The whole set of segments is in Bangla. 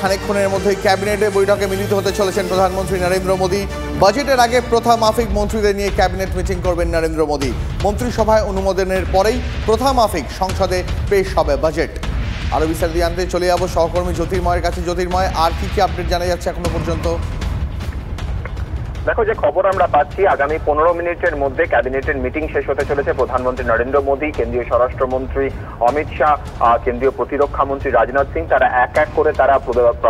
খানিকক্ষণের মধ্যেই ক্যাবিনেটে বৈঠকে মিলিত হতে চলেছেন প্রধানমন্ত্রী নরেন্দ্র মোদী। বাজেটের আগে প্রথা মাফিক মন্ত্রীদের নিয়ে ক্যাবিনেট মিটিং করবেন নরেন্দ্র মোদী। মন্ত্রিসভায় অনুমোদনের পরেই প্রথা মাফিক সংসদে পেশ হবে বাজেট। আরও বিস্তারিত জানতে চলে যাব সহকর্মী জ্যোতির্ময়ের কাছে। জ্যোতির্ময়, আর কি আপডেট জানা যাচ্ছে এখনো পর্যন্ত? দেখো, যে খবর আমরা পাচ্ছি, আগামী 15 মিনিটের মধ্যে ক্যাবিনেটের মিটিং শেষ হতে চলেছে। প্রধানমন্ত্রী নরেন্দ্র মোদী, কেন্দ্রীয় স্বরাষ্ট্রমন্ত্রী অমিত শাহ, কেন্দ্রীয় প্রতিরক্ষা মন্ত্রী রাজনাথ সিং, তারা এক এক করে তারা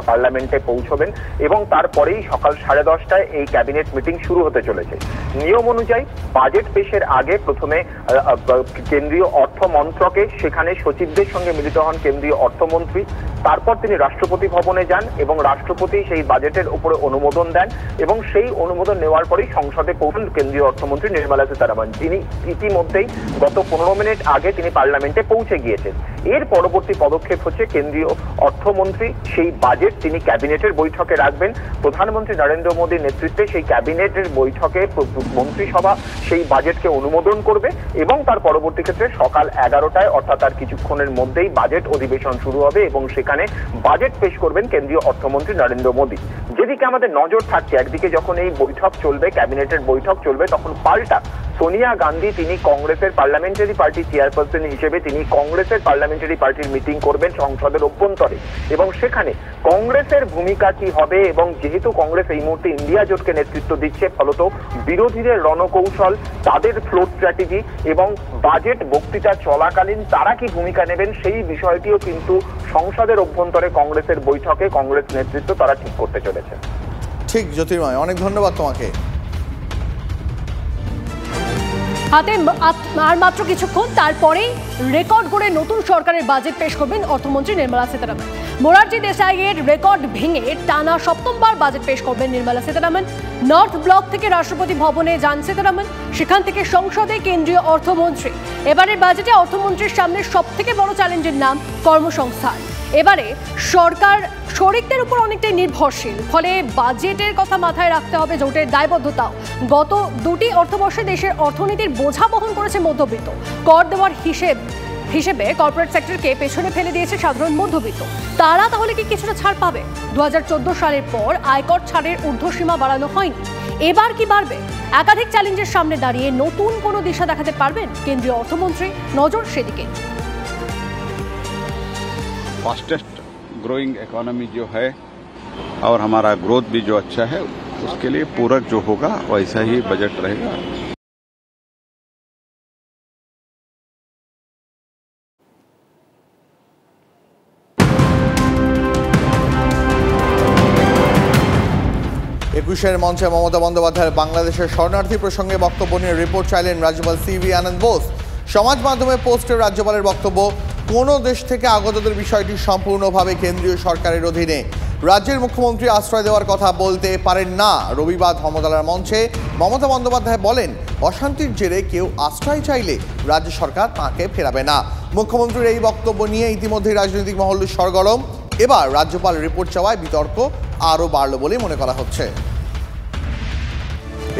পার্লামেন্টে পৌঁছবেন এবং তারপরেই সকাল 10:30টায় এই ক্যাবিনেট মিটিং শুরু হতে চলেছে। নিয়ম অনুযায়ী বাজেট পেশের আগে প্রথমে কেন্দ্রীয় অর্থ মন্ত্রকে, সেখানে সচিবদের সঙ্গে মিলিত হন কেন্দ্রীয় অর্থমন্ত্রী। তারপর তিনি রাষ্ট্রপতি ভবনে যান এবং রাষ্ট্রপতি সেই বাজেটের উপরে অনুমোদন দেন এবং সেই অনুমোদন নেওয়ার পরেই সংসদে পৌঁছান কেন্দ্রীয় অর্থমন্ত্রী নির্মলা সীতারামন। তিনি ইতিমধ্যেই গত 15 মিনিট আগে তিনি পার্লামেন্টে পৌঁছে গিয়েছেন। এর পরবর্তী পদক্ষেপ হচ্ছে কেন্দ্রীয় অর্থমন্ত্রী সেই বাজেট তিনি ক্যাবিনেটের বৈঠকে রাখবেন। প্রধানমন্ত্রী নরেন্দ্র মোদীর নেতৃত্বে সেই ক্যাবিনেটের বৈঠকে মন্ত্রিসভা সেই বাজেটকে অনুমোদন করবে এবং তার পরবর্তী ক্ষেত্রে সকাল 11টায়, অর্থাৎ তার কিছুক্ষণের মধ্যেই বাজেট অধিবেশন শুরু হবে এবং সেখানে বাজেট পেশ করবেন কেন্দ্রীয় অর্থমন্ত্রী নরেন্দ্র মোদী। যেদিকে আমাদের নজর থাকছে, একদিকে যখন এই বৈঠক চলবে, ক্যাবিনেটের বৈঠক চলবে, তখন পাল্টা সোনিয়া গান্ধী, তিনি কংগ্রেসের পার্লামেন্টারি পার্টি চেয়ারপারসন হিসেবে তিনি কংগ্রেসের পার্লামেন্টারি পার্টির মিটিং করবেন সংসদের অভ্যন্তরে এবং সেখানে কংগ্রেসের ভূমিকা কি হবে এবং যেহেতু কংগ্রেস এই মুহূর্তে ইন্ডিয়া জোটকে নেতৃত্ব দিচ্ছে, ফলত বিরোধীদের রণকৌশল, তাদের ফ্লোট স্ট্র্যাটেজি এবং বাজেট বক্তৃতা চলাকালীন তারা কি ভূমিকা নেবেন সেই বিষয়টিও কিন্তু সংসদের অভ্যন্তরে কংগ্রেসের বৈঠকে কংগ্রেস নেতৃত্ব তারা ঠিক করতে চলেছে। ঠিক জ্যোতির্ময়, অনেক ধন্যবাদ তোমাকে। হাতে আর মাত্র কিছুক্ষণ, তারপরেই রেকর্ড করে নতুন সরকারের বাজেট পেশ করবেন অর্থমন্ত্রী নির্মলা সীতারামন। মোরারজি দেশাইয়ের রেকর্ড ভেঙে টানা 7বার বাজেট পেশ করবেন নির্মলা সীতারামন। নর্থ ব্লক থেকে রাষ্ট্রপতি ভবনে যান সীতারামন, সেখান থেকে সংসদে কেন্দ্রীয় অর্থমন্ত্রী। এবারের বাজেটে অর্থমন্ত্রীর সামনে সবথেকে বড় চ্যালেঞ্জের নাম কর্মসংস্থান। এবারে সরকার শরিকদের উপর অনেকটাই নির্ভরশীল, ফলে বাজেটের কথা মাথায় রাখতে হবে জোটের দায়বদ্ধতাও। গত 2টি অর্থবর্ষে দেশের অর্থনীতির বোঝা বহন করেছে মধ্যবিত্ত। কর দেওয়ার হিসেবে কর্পোরেট সেক্টরকে পেছনে ফেলে দিয়েছে সাধারণ মধ্যবিত্ত। তারা তাহলে কি কিছুটা ছাড় পাবে? 2014 সালের পর আয়কর ছাড়ের ঊর্ধ্বসীমা বাড়ানো হয়নি, এবার কি বাড়বে? একাধিক চ্যালেঞ্জের সামনে দাঁড়িয়ে নতুন কোনো দিশা দেখাতে পারবেন কেন্দ্রীয় অর্থমন্ত্রী? নজর সেদিকে। फास्टेस्ट ग्रोइंग इकोनॉमी जो है और हमारा ग्रोथ भी जो अच्छा है, उसके लिए पूरक जो होगा वैसा ही बजट रहेगा। একুশের মঞ্চে মমতা বন্দ্যোপাধ্যায়ের বাংলাদেশের শরণার্থী প্রসঙ্গে বক্তব্য নিয়ে রিপোর্ট চাইলেন রাজ্যপাল CV আনন্দ বোস। সমাজ মাধ্যমে পোস্টে রাজ্যপালের বক্তব্য, কোনো দেশ থেকে আগতদের বিষয়টি সম্পূর্ণভাবে কেন্দ্রীয় সরকারের অধীনে। রাজ্যের মুখ্যমন্ত্রী আশ্রয় দেওয়ার কথা বলতে পারেন না। রবিবার ধর্মতলার মঞ্চে মমতা বন্দ্যোপাধ্যায় বলেন, অশান্তির জেরে কেউ আশ্রয় চাইলে রাজ্য সরকার তাঁকে ফেরাবে না। মুখ্যমন্ত্রীর এই বক্তব্য নিয়ে ইতিমধ্যেই রাজনৈতিক মহল সরগরম। এবার রাজ্যপাল রিপোর্ট চাওয়ায় বিতর্ক আরও বাড়ল বলে মনে করা হচ্ছে।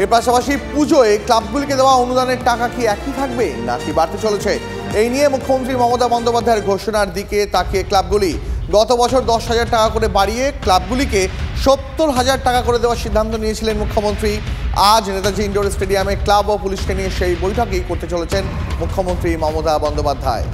এর পাশাপাশি পুজোয় ক্লাবগুলিকে দেওয়া অনুদানের টাকা কি একই থাকবে নাকি বাড়তে চলেছে, এই নিয়ে মুখ্যমন্ত্রী মমতা বন্দ্যোপাধ্যায়ের ঘোষণার দিকে তাকিয়ে ক্লাবগুলি গত বছর 10,000 টাকা করে বাড়িয়ে ক্লাবগুলিকে 70,000 টাকা করে দেওয়ার সিদ্ধান্ত নিয়েছিলেন মুখ্যমন্ত্রী। আজ নেতাজি ইন্ডোর স্টেডিয়ামে ক্লাব ও পুলিশকে নিয়ে সেই বৈঠকই করতে চলেছেন মুখ্যমন্ত্রী মমতা বন্দ্যোপাধ্যায়।